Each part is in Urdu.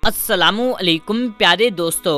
السلام علیکم پیارے دوستو،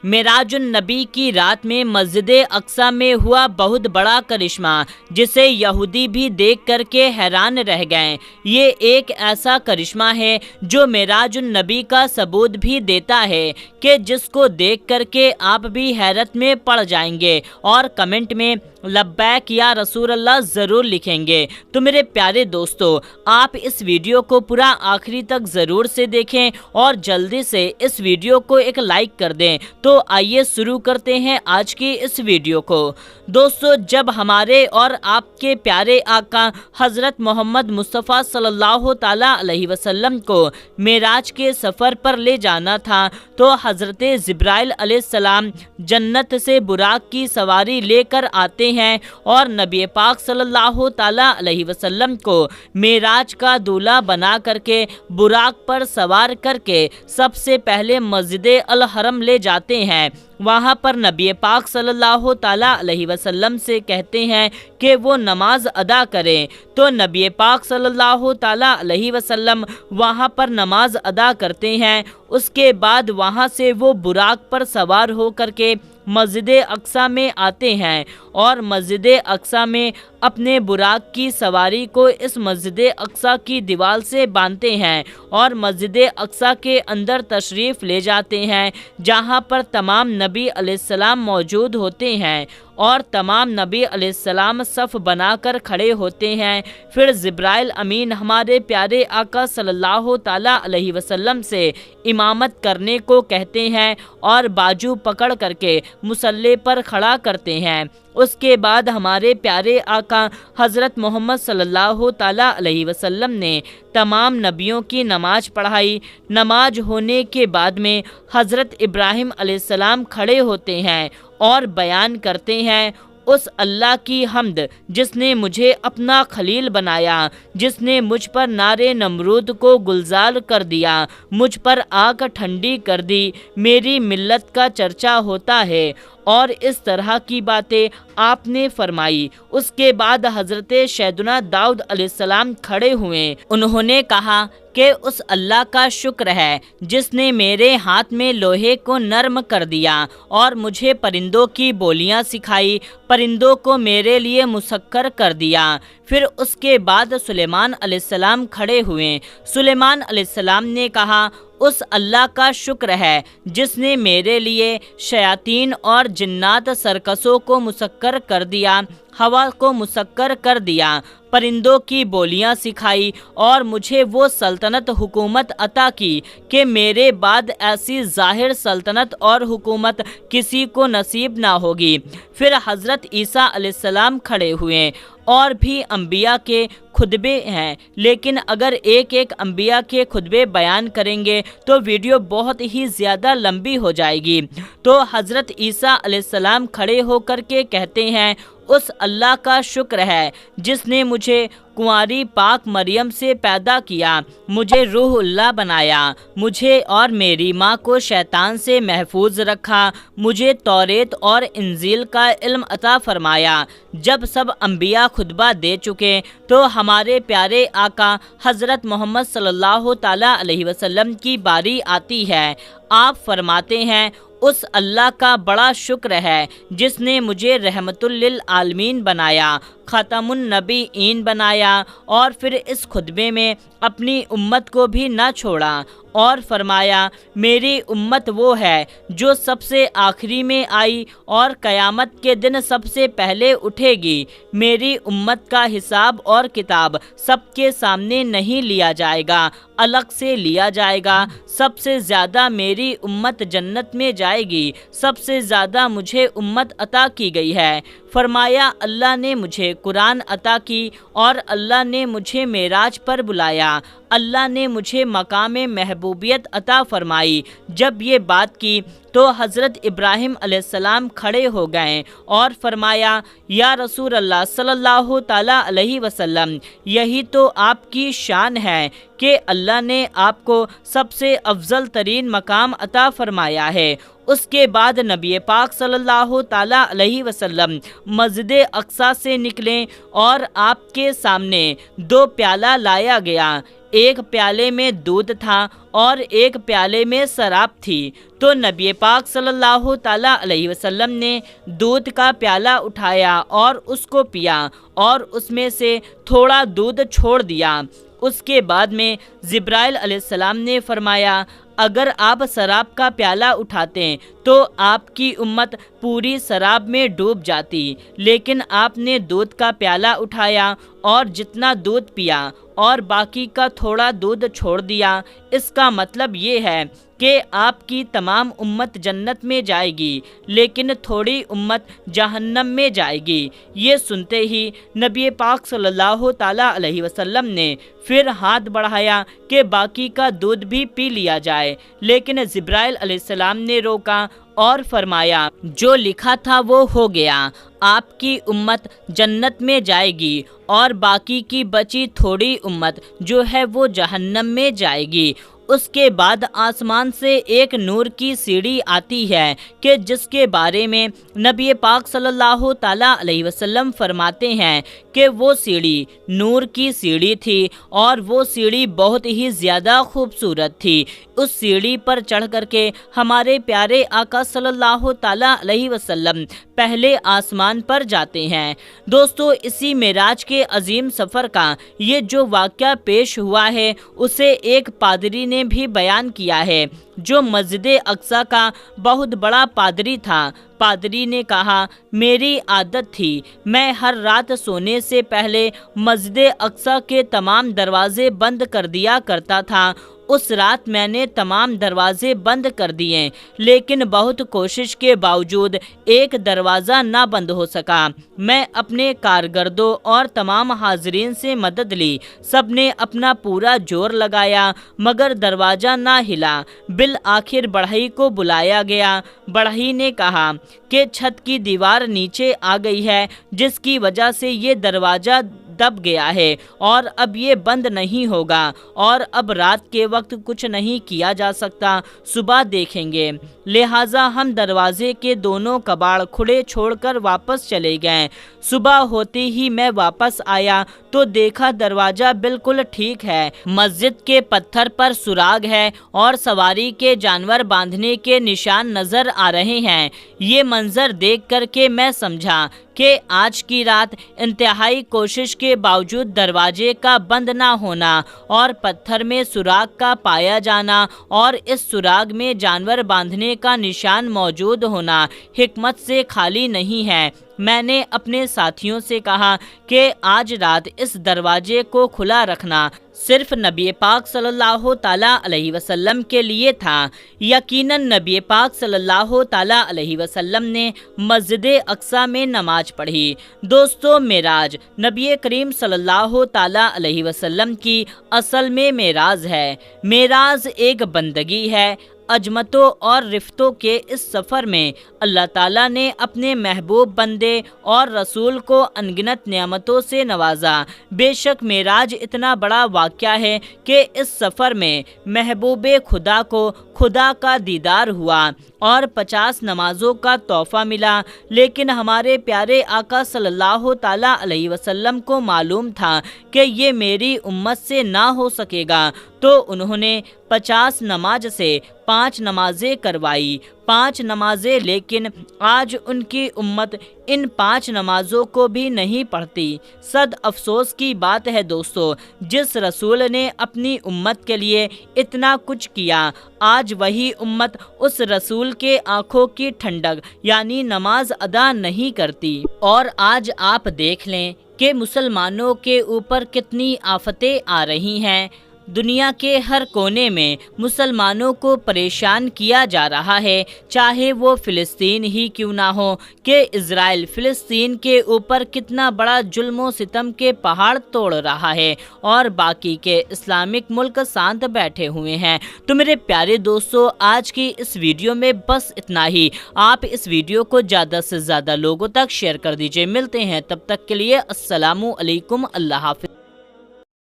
معراج النبی کی رات میں مسجد اقصی میں ہوا بہت بڑا کرشمہ جسے یہودی بھی دیکھ کر کے حیران رہ گئے۔ یہ ایک ایسا کرشمہ ہے جو معراج النبی کا ثبوت بھی دیتا ہے کہ جس کو دیکھ کر کے آپ بھی حیرت میں پڑ جائیں گے اور کمنٹ میں لبیک یا رسول اللہ ضرور لکھیں گے۔ تو میرے پیارے دوستو، آپ اس ویڈیو کو پورا آخری تک ضرور سے دیکھیں اور جلدی سے اس ویڈیو کو ایک لائک کر دیں۔ تو آئیے شروع کرتے ہیں آج کی اس ویڈیو کو۔ دوستو، جب ہمارے اور آپ کے پیارے آقا حضرت محمد مصطفیٰ صلی اللہ تعالیٰ علیہ وسلم کو معراج کے سفر پر لے جانا تھا تو حضرت جبرائیل علیہ السلام جنت سے براق کی سواری لے کر آتے ہیں اور نبی پاک صلی اللہ تعالیٰ علیہ وسلم کو معراج کا دولہا بنا کر کے براق پر سوار کر کے سب سے پہلے مسجد الحرم لے جاتے ہیں۔ وہاں پر نبی پاک صلی اللہ تعالیٰ علیہ وسلم سے کہتے ہیں کہ وہ نماز ادا کریں، تو نبی پاک صلی اللہ تعالیٰ علیہ وسلم وہاں پر نماز ادا کرتے ہیں۔ اس کے بعد وہاں سے وہ براق پر سوار ہو کر کے مسجد اقصی میں آتے ہیں اور مسجد اقصی میں اپنے براق کی سواری کو اس مسجد اقصی کی دیوار سے باندھتے ہیں اور مسجد اقصی کے اندر تشریف لے جاتے ہیں، جہاں پر تمام نبی علیہ السلام موجود ہوتے ہیں اور تمام نبی علیہ السلام صف بنا کر کھڑے ہوتے ہیں۔ پھر جبرائیل امین ہمارے پیارے آقا صلی اللہ تعالیٰ علیہ وسلم سے امامت کرنے کو کہتے ہیں اور بازو پکڑ کر کے مصلی پر کھڑا کرتے ہیں۔ اس کے بعد ہمارے پیارے آقا حضرت محمد صلی اللہ تعالیٰ علیہ وسلم نے تمام نبیوں کی نماز پڑھائی۔ نماز ہونے کے بعد میں حضرت ابراہیم علیہ السلام کھڑے ہوتے ہیں اور بیان کرتے ہیں، اس اللہ کی حمد جس نے مجھے اپنا خلیل بنایا، جس نے مجھ پر نار نمرود کو گلزار کر دیا، مجھ پر آگ ٹھنڈی کر دی، میری ملت کا چرچا ہوتا ہے، اور اس طرح کی باتیں آپ نے فرمائی۔ اس کے بعد حضرت سیدنا داؤد علیہ السلام کھڑے ہوئے۔ انہوں نے کہا کہ اس اللہ کا شکر ہے جس نے میرے ہاتھ میں لوہے کو نرم کر دیا اور مجھے پرندوں کی بولیاں سکھائی، پرندوں کو میرے لیے مسخر کر دیا۔ پھر اس کے بعد سلیمان علیہ السلام کھڑے ہوئے۔ سلیمان علیہ السلام نے کہا، اس اللہ کا شکر ہے جس نے میرے لیے شیاطین اور جنات سرکسوں کو مسخر کر دیا، ہوا کو مسخر کر دیا، پرندوں کی بولیاں سکھائی اور مجھے وہ سلطنت حکومت عطا کی کہ میرے بعد ایسی ظاہر سلطنت اور حکومت کسی کو نصیب نہ ہوگی۔ پھر حضرت عیسیٰ علیہ السلام کھڑے ہوئے۔ اور بھی انبیاء کے خطبے ہیں، لیکن اگر ایک ایک انبیاء کے خطبے بیان کریں گے تو ویڈیو بہت ہی زیادہ لمبی ہو جائے گی۔ تو حضرت عیسیٰ علیہ السلام کھڑے ہو کر کے کہتے ہیں، اس اللہ کا شکر ہے جس نے مجھے کنواری پاک مریم سے پیدا کیا، مجھے روح اللہ بنایا، مجھے اور میری ماں کو شیطان سے محفوظ رکھا، مجھے توریت اور انجیل کا علم عطا فرمایا۔ جب سب انبیاء خطبہ دے چکے تو ہمارے پیارے آقا حضرت محمد صلی اللہ تعالیٰ علیہ وسلم کی باری آتی ہے۔ آپ فرماتے ہیں، اس اللہ کا بڑا شکر ہے جس نے مجھے رحمت للعالمین بنایا، خاتم النبیین بنایا، اور پھر اس خطبے میں اپنی امت کو بھی نہ چھوڑا اور فرمایا، میری امت وہ ہے جو سب سے آخری میں آئی اور قیامت کے دن سب سے پہلے اٹھے گی۔ میری امت کا حساب اور کتاب سب کے سامنے نہیں لیا جائے گا، الگ سے لیا جائے گا۔ سب سے زیادہ میری امت جنت میں جائے گی، سب سے زیادہ مجھے امت عطا کی گئی ہے۔ فرمایا، اللہ نے مجھے قرآن عطا کی اور اللہ نے مجھے معراج پر بلایا، اللہ نے مجھے مقام محبوبیت عطا فرمائی۔ جب یہ بات کی تو حضرت ابراہیم علیہ السلام کھڑے ہو گئے اور فرمایا، یا رسول اللہ صلی اللہ تعالیٰ علیہ وسلم، یہی تو آپ کی شان ہے کہ اللہ نے آپ کو سب سے افضل ترین مقام عطا فرمایا ہے۔ اس کے بعد نبی پاک صلی اللہ تعالیٰ علیہ وسلم مسجد اقصی سے نکلے اور آپ کے سامنے 2 پیالہ لایا گیا، ایک پیالے میں دودھ تھا اور ایک پیالے میں شراب تھی، تو نبی پاک صلی اللہ تعالیٰ علیہ وسلم نے دودھ کا پیالہ اٹھایا اور اس کو پیا اور اس میں سے تھوڑا دودھ چھوڑ دیا۔ اس کے بعد میں جبرائیل علیہ السلام نے فرمایا، اگر آپ شراب کا پیالہ اٹھاتے تو آپ کی امت پوری شراب میں ڈوب جاتی، لیکن آپ نے دودھ کا پیالہ اٹھایا اور جتنا دودھ پیا اور باقی کا تھوڑا دودھ چھوڑ دیا۔ اس کا مطلب یہ ہے کہ آپ کی تمام امت جنت میں جائے گی لیکن تھوڑی امت جہنم میں جائے گی۔ یہ سنتے ہی نبی پاک صلی اللہ تعالیٰ علیہ وسلم نے پھر ہاتھ بڑھایا کہ باقی کا دودھ بھی پی لیا جائے، لیکن جبرائیل علیہ السلام نے روکا اور فرمایا، جو لکھا تھا وہ ہو گیا، آپ کی امت جنت میں جائے گی اور باقی کی بچی تھوڑی امت جو ہے وہ جہنم میں جائے گی۔ اس کے بعد آسمان سے ایک نور کی سیڑھی آتی ہے کہ جس کے بارے میں نبی پاک صلی اللہ تعالیٰ علیہ وسلم فرماتے ہیں کہ وہ سیڑھی نور کی سیڑھی تھی اور وہ سیڑھی بہت ہی زیادہ خوبصورت تھی۔ اس سیڑھی پر چڑھ کر کے ہمارے پیارے آقا صلی اللہ تعالیٰ علیہ وسلم پہلے آسمان پر جاتے ہیں۔ دوستو، اسی معراج کے عظیم سفر کا یہ جو واقعہ پیش ہوا ہے اسے ایک پادری نے بھی بیان کیا ہے جو مسجد اقصی کا بہت بڑا پادری تھا۔ پادری نے کہا، میری عادت تھی میں ہر رات سونے سے پہلے مسجد اقصی کے تمام دروازے بند کر دیا کرتا تھا۔ اس رات میں نے تمام دروازے بند کر دیے لیکن بہت کوشش کے باوجود ایک دروازہ نہ بند ہو سکا۔ میں اپنے کارگردوں اور تمام حاضرین سے مدد لی، سب نے اپنا پورا زور لگایا مگر دروازہ نہ ہلا۔ بالآخر بڑھئی کو بلایا گیا۔ بڑھئی نے کہا کہ چھت کی دیوار نیچے آ گئی ہے جس کی وجہ سے یہ دروازہ دب گیا ہے اور اب یہ بند نہیں ہوگا اور اب رات کے وقت کچھ نہیں کیا جا سکتا، صبح دیکھیں گے۔ لہٰذا ہم دروازے کے دونوں کباڑ کھلے چھوڑ کر واپس چلے گئے۔ صبح ہوتے ہی میں واپس آیا تو دیکھا دروازہ بالکل ٹھیک ہے، مسجد کے پتھر پر سراغ ہے اور سواری کے جانور باندھنے کے نشان نظر آ رہے ہیں۔ یہ منظر دیکھ کر کے میں سمجھا کہ آج کی رات انتہائی کوشش کے باوجود دروازے کا بند نہ ہونا اور پتھر میں سراغ کا پایا جانا اور اس سراغ میں جانور باندھنے کا نشان موجود ہونا حکمت سے خالی نہیں ہے۔ میں نے اپنے ساتھیوں سے کہا کہ آج رات اس دروازے کو کھلا رکھنا صرف نبی پاک صلی اللہ تعالیٰ علیہ وسلم کے لیے تھا۔ یقیناً نبی پاک صلی اللہ تعالیٰ علیہ وسلم نے مسجد اقصی میں نماز پڑھی۔ دوستو، معراج نبی کریم صلی اللہ تعالیٰ علیہ وسلم کی اصل میں معراج ہے۔ معراج ایک بندگی ہے۔ عظمتوں اور رفتوں کے اس سفر میں اللہ تعالیٰ نے اپنے محبوب بندے اور رسول کو انگنت نعمتوں سے نوازا۔ بے شک معراج اتنا بڑا واقعہ ہے کہ اس سفر میں محبوب خدا کو خدا کا دیدار ہوا اور 50 نمازوں کا تحفہ ملا، لیکن ہمارے پیارے آقا صلی اللہ تعالیٰ علیہ وسلم کو معلوم تھا کہ یہ میری امت سے نہ ہو سکے گا، تو انہوں نے 50 نماز سے 5 نمازیں کروائی، 5 نمازیں، لیکن آج ان کی امت ان 5 نمازوں کو بھی نہیں پڑھتی۔ صد افسوس کی بات ہے دوستو، جس رسول نے اپنی امت کے لیے اتنا کچھ کیا، آج وہی امت اس رسول کے آنکھوں کی ٹھنڈک یعنی نماز ادا نہیں کرتی۔ اور آج آپ دیکھ لیں کہ مسلمانوں کے اوپر کتنی آفتیں آ رہی ہیں۔ دنیا کے ہر کونے میں مسلمانوں کو پریشان کیا جا رہا ہے، چاہے وہ فلسطین ہی کیوں نہ ہو، کہ اسرائیل فلسطین کے اوپر کتنا بڑا ظلم و ستم کے پہاڑ توڑ رہا ہے اور باقی کے اسلامک ملک شانت بیٹھے ہوئے ہیں۔ تو میرے پیارے دوستو، آج کی اس ویڈیو میں بس اتنا ہی۔ آپ اس ویڈیو کو زیادہ سے زیادہ لوگوں تک شیئر کر دیجئے۔ ملتے ہیں تب تک کے لیے، السلام علیکم، اللہ حافظ۔